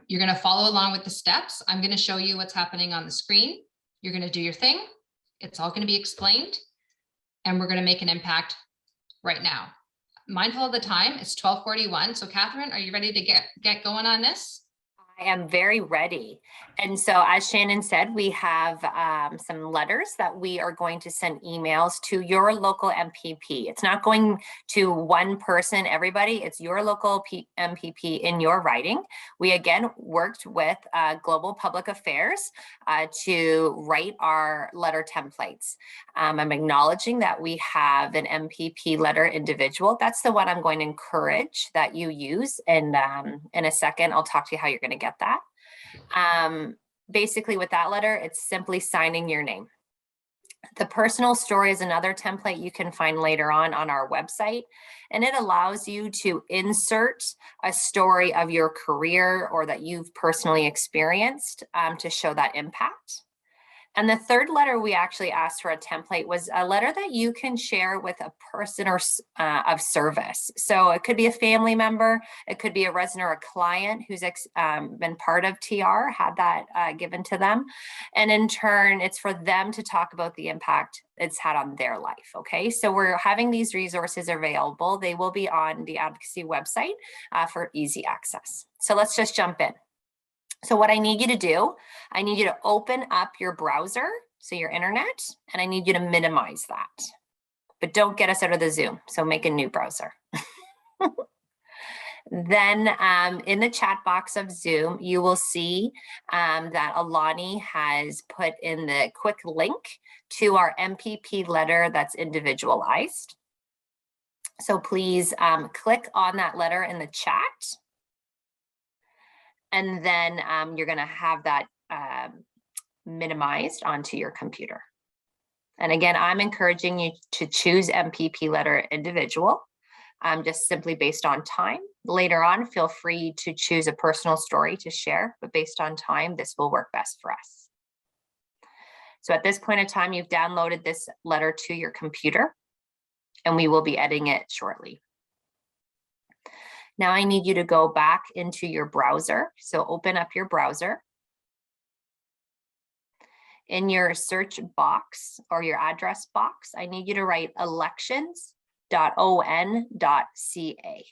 You're going to follow along with the steps. I'm going to show you what's happening on the screen. You're going to do your thing. It's all going to be explained, and we're going to make an impact right now. Mindful of the time, it's 12:41. So Catherine, are you ready to get going on this? I am very ready. And so as Shannon said, we have some letters that we are going to send emails to your local MPP. It's not going to one person, everybody. It's your local MPP in your riding. We again worked with Global Public Affairs to write our letter templates. I'm acknowledging that we have an MPP letter individual. That's the one I'm going to encourage that you use. And in a second, I'll talk to you how you're going to get that. Basically with that letter, it's simply signing your name. The personal story is another template you can find later on our website, and it allows you to insert a story of your career or that you've personally experienced to show that impact. And the third letter we actually asked for a template was a letter that you can share with a person or of service. So it could be a family member, it could be a resident or a client who's been part of TR, had that given to them. And in turn, it's for them to talk about the impact it's had on their life, okay? So we're having these resources available. They will be on the Advocacy website for easy access. So let's just jump in. So what I need you to do, I need you to open up your browser, so your internet, and I need you to minimize that. But don't get us out of the Zoom, so make a new browser. Then in the chat box of Zoom, you will see that Alani has put in the quick link to our MPP letter that's individualized. So please click on that letter in the chat. And then you're going to have that minimized onto your computer. And again, I'm encouraging you to choose MPP letter individual, just simply based on time. Later on, feel free to choose a personal story to share, but based on time, this will work best for us. So at this point in time, you've downloaded this letter to your computer, and we will be editing it shortly. Now I need you to go back into your browser. So open up your browser. In your search box or your address box, I need you to write elections.on.ca.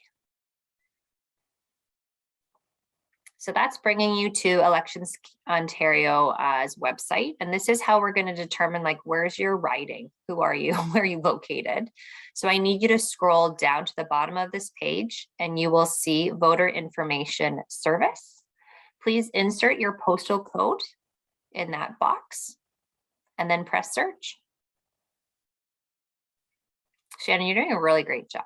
So that's bringing you to Elections Ontario's website. And this is how we're going to determine, like, where's your riding? Who are you? Where are you located? So I need you to scroll down to the bottom of this page and you will see Voter Information Service. Please insert your postal code in that box and then press search. Shannon, you're doing a really great job.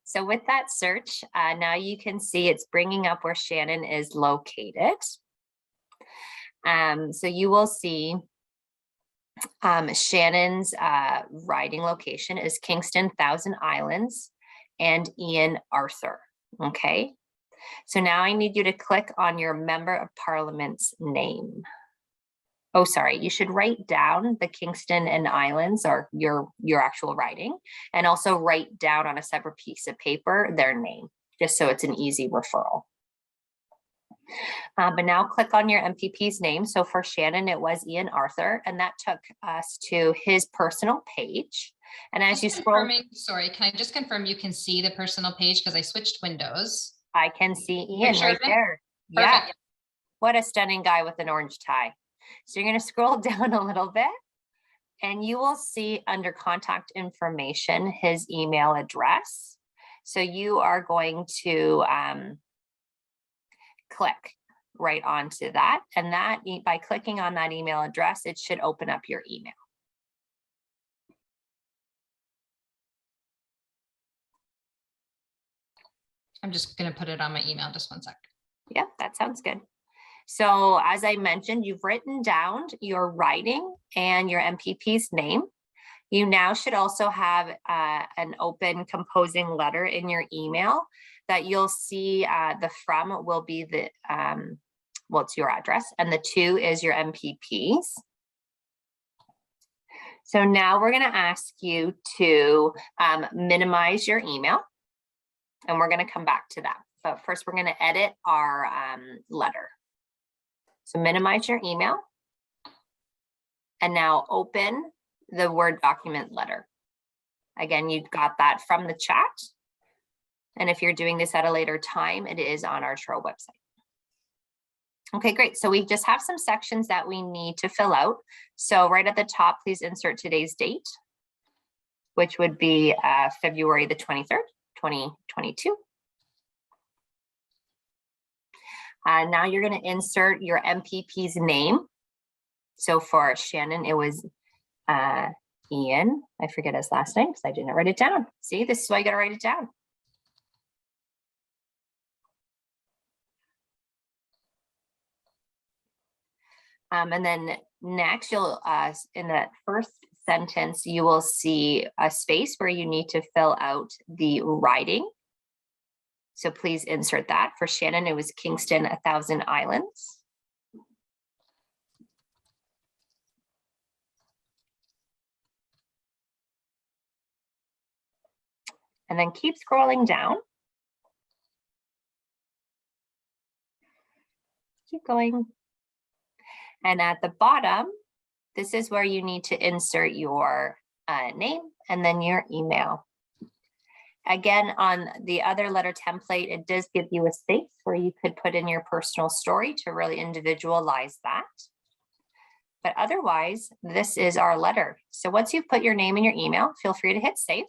So with that search, now you can see it's bringing up where Shannon is located. So you will see Shannon's riding location is Kingston, Thousand Islands, and Ian Arthur, okay? So now I need you to click on your Member of Parliament's name. Oh, sorry, you should write down the Kingston and Islands or your actual writing, and also write down on a separate piece of paper their name, just so it's an easy referral. But now click on your MPP's name. So for Shannon, it was Ian Arthur, and that took us to his personal page. And as you scroll, sorry, can I just confirm you can see the personal page because I switched windows? I can see Ian right there. Yeah, what a stunning guy with an orange tie. So you're going to scroll down a little bit and you will see under contact information his email address. So you are going to click right onto that, and that by clicking on that email address, it should open up your email. I'm just going to put it on my email, just one sec. Yeah, that sounds good. So as I mentioned, you've written down your writing and your MPP's name. You now should also have an open composing letter in your email that you'll see the from will be the, well, it's your address, and the to is your MPP's. So now we're going to ask you to minimize your email, and we're going to come back to that. but first we're going to edit our letter. So minimize your email. And now open the Word document letter. Again, you've got that from the chat. And if you're doing this at a later time, it is on our Trove website. Okay, great. So we just have some sections that we need to fill out. So right at the top, please insert today's date, which would be February the 23rd, 2022. Now you're going to insert your MPP's name. So for Shannon, it was Ian. I forget his last name because I didn't write it down. See, this is why you got to write it down. And then next, you'll in that first sentence, you will see a space where you need to fill out the riding. So please insert that. For Shannon, it was Kingston, 1,000 Islands. And then keep scrolling down. Keep going. And at the bottom, this is where you need to insert your name and then your email. Again, on the other letter template, it does give you a space where you could put in your personal story to really individualize that. But otherwise, this is our letter. So once you've put your name and your email, feel free to hit save.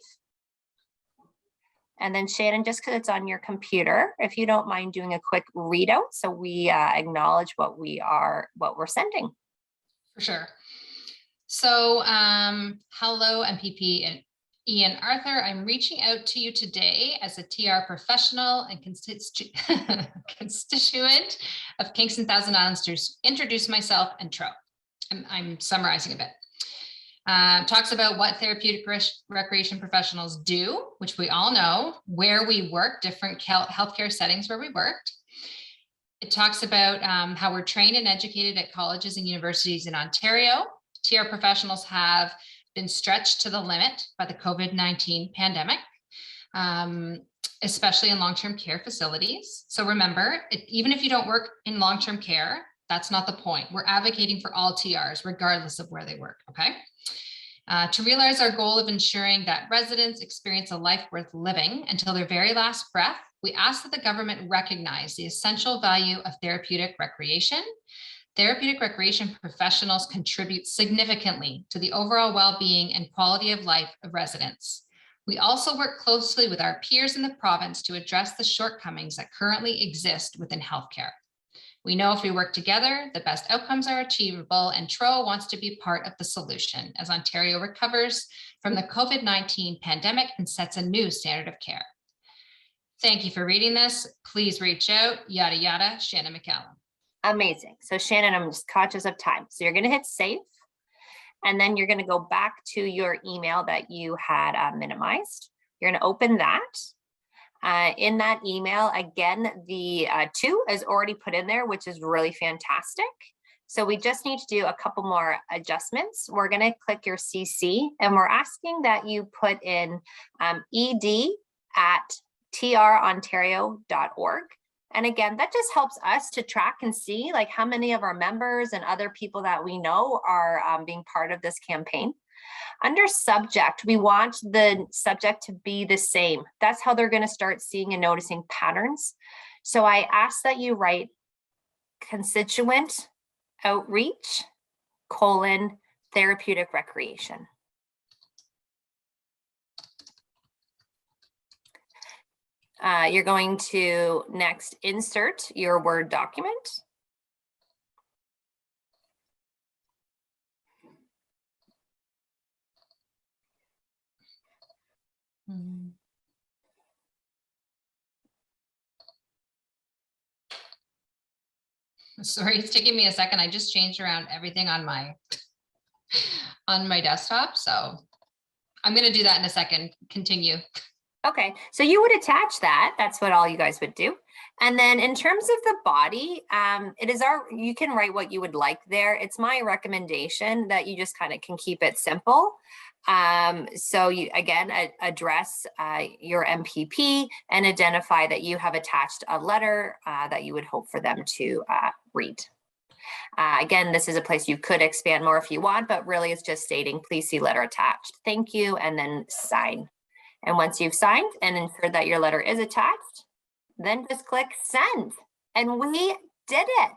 And then Shannon, just because it's on your computer, if you don't mind doing a quick readout, so we acknowledge what we're sending. For sure. So hello, MPP and Ian Arthur. I'm reaching out to you today as a TR professional and constituent of Kingston 1,000 Islands to introduce myself and Trove. I'm summarizing a bit. Talks about what therapeutic recreation professionals do, which we all know, where we work, different healthcare settings where we worked. It talks about how we're trained and educated at colleges and universities in Ontario. TR professionals have been stretched to the limit by the COVID-19 pandemic, especially in long-term care facilities. So remember, even if you don't work in long-term care, that's not the point. We're advocating for all TRs, regardless of where they work, okay? To realize our goal of ensuring that residents experience a life worth living until their very last breath, we ask that the government recognize the essential value of therapeutic recreation. Therapeutic recreation professionals contribute significantly to the overall well-being and quality of life of residents. We also work closely with our peers in the province to address the shortcomings that currently exist within healthcare. We know if we work together, the best outcomes are achievable, and Trove wants to be part of the solution as Ontario recovers from the COVID-19 pandemic and sets a new standard of care. Thank you for reading this. Please reach out, yada, yada, Shannon McCallum. Amazing. So Shannon, I'm just conscious of time. So you're going to hit save, and then you're going to go back to your email that you had minimized. You're going to open that. In that email, again, the 2 is already put in there, which is really fantastic. So we just need to do a couple more adjustments. We're going to click your CC, and we're asking that you put in ed@trontario.org. And again, that just helps us to track and see like how many of our members and other people that we know are being part of this campaign. Under subject, we want the subject to be the same. That's how they're going to start seeing and noticing patterns. So I ask that you write constituent outreach, therapeutic recreation. You're going to next insert your Word document. Sorry, it's taking me a second. I just changed around everything on my desktop. So I'm going to do that in a second. Continue. Okay, so you would attach that. That's what all you guys would do. And then in terms of the body, you can write what you would like there. It's my recommendation that you just kind of can keep it simple. So you, again, address your MPP and identify that you have attached a letter that you would hope for them to read. Again, this is a place you could expand more if you want, but really it's just stating, please see letter attached. Thank you, and then sign. And once you've signed and ensured that your letter is attached, then just click send. And we did it.